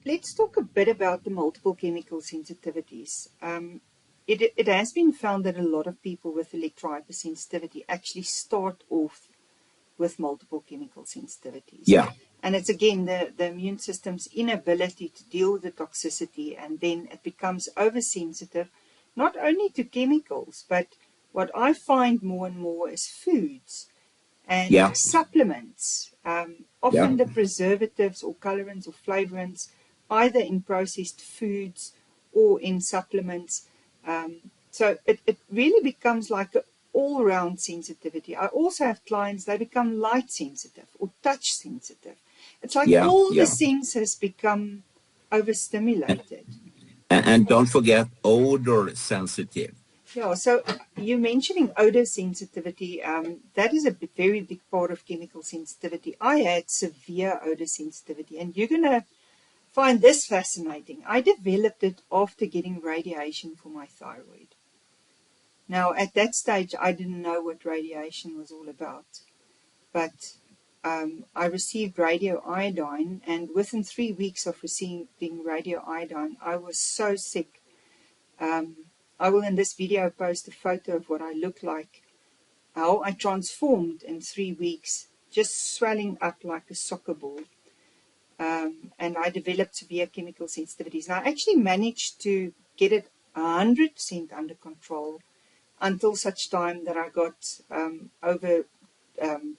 let's talk a bit about the multiple chemical sensitivities. It has been found that a lot of people with electrohypersensitivity actually start off with multiple chemical sensitivities. Yeah. And it's again the immune system's inability to deal with the toxicity, and then it becomes oversensitive, not only to chemicals, but what I find more and more is foods and supplements. Often the preservatives or colorants or flavorants, either in processed foods or in supplements. So it really becomes like an all-round sensitivity. I also have clients, they become light sensitive or touch sensitive. It's like all the senses become overstimulated. And don't forget odor sensitive. Yeah, so you're mentioning odor sensitivity. That is a very big part of chemical sensitivity. I had severe odor sensitivity, and you're going to find this fascinating. I developed it after getting radiation for my thyroid. Now, at that stage, I didn't know what radiation was all about, but I received radioiodine, and within 3 weeks of receiving radioiodine, I was so sick. I will in this video post a photo of what I look like, how I transformed in 3 weeks, just swelling up like a soccer ball. And I developed severe chemical sensitivities. And I actually managed to get it 100% under control until such time that I got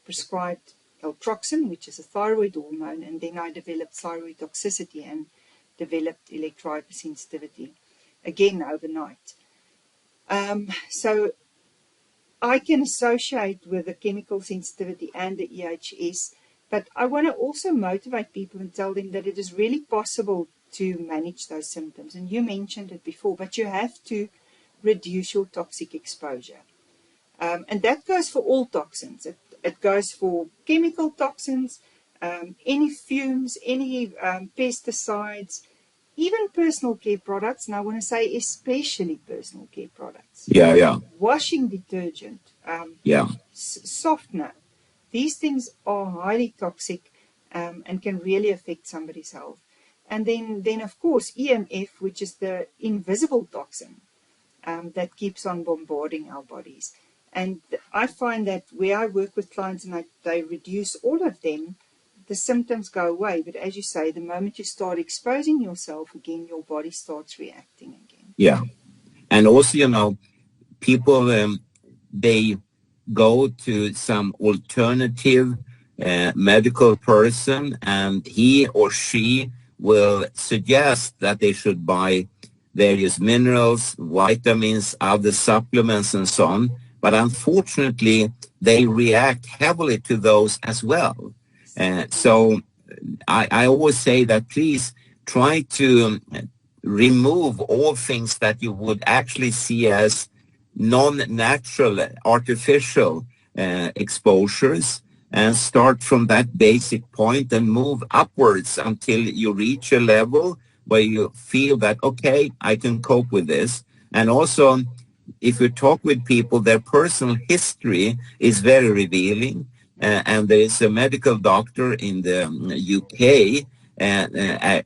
prescribed Eltroxin, which is a thyroid hormone, and then I developed thyroid toxicity and developed electrohypersensitivity, again overnight. So I can associate with the chemical sensitivity and the EHS, but I want to also motivate people and tell them that it is really possible to manage those symptoms. And you mentioned it before, but you have to reduce your toxic exposure. And that goes for all toxins. It goes for chemical toxins, any fumes, any pesticides, even personal care products. And I want to say especially personal care products. Washing detergent, softener. These things are highly toxic and can really affect somebody's health. And then of course, EMF, which is the invisible toxin that keeps on bombarding our bodies. And I find that where I work with clients and they reduce all of them, the symptoms go away. But as you say, the moment you start exposing yourself again, your body starts reacting again. Yeah. And also, people, they go to some alternative medical person, and he or she will suggest that they should buy various minerals, vitamins, other supplements, and so on. But unfortunately, they react heavily to those as well. So I always say that please try to remove all things that you would actually see as non-natural, artificial exposures, and start from that basic point and move upwards until you reach a level where you feel that, okay, I can cope with this. And also, if you talk with people, their personal history is very revealing. And there is a medical doctor in the UK,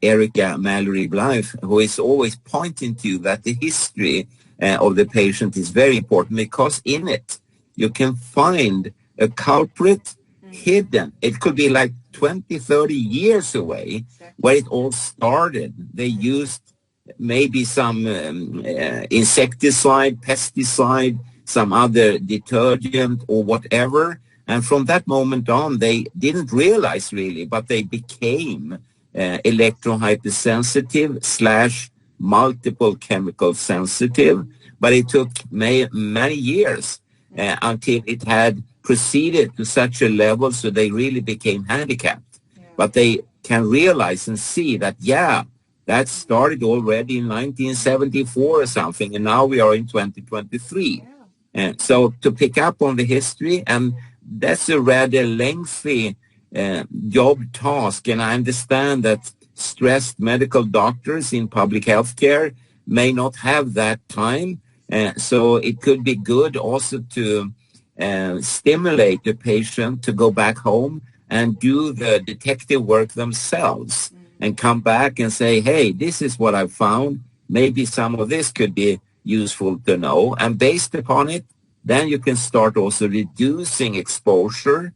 Erica Mallory Blythe, who is always pointing to that the history of the patient is very important, because in it you can find a culprit hidden. It could be like 20, 30 years away where it all started. They used maybe some insecticide, pesticide, some other detergent or whatever. And from that moment on, they didn't realize really, but they became electrohypersensitive / multiple chemical sensitive. But it took many years until it had proceeded to such a level so they really became handicapped. But they can realize and see that, that started already in 1974 or something, and now we are in 2023. And so to pick up on the history, and that's a rather lengthy job task, and I understand that stressed medical doctors in public health care may not have that time. So it could be good also to stimulate the patient to go back home and do the detective work themselves and come back and say, hey, this is what I found. Maybe some of this could be useful to know. And based upon it, then you can start also reducing exposure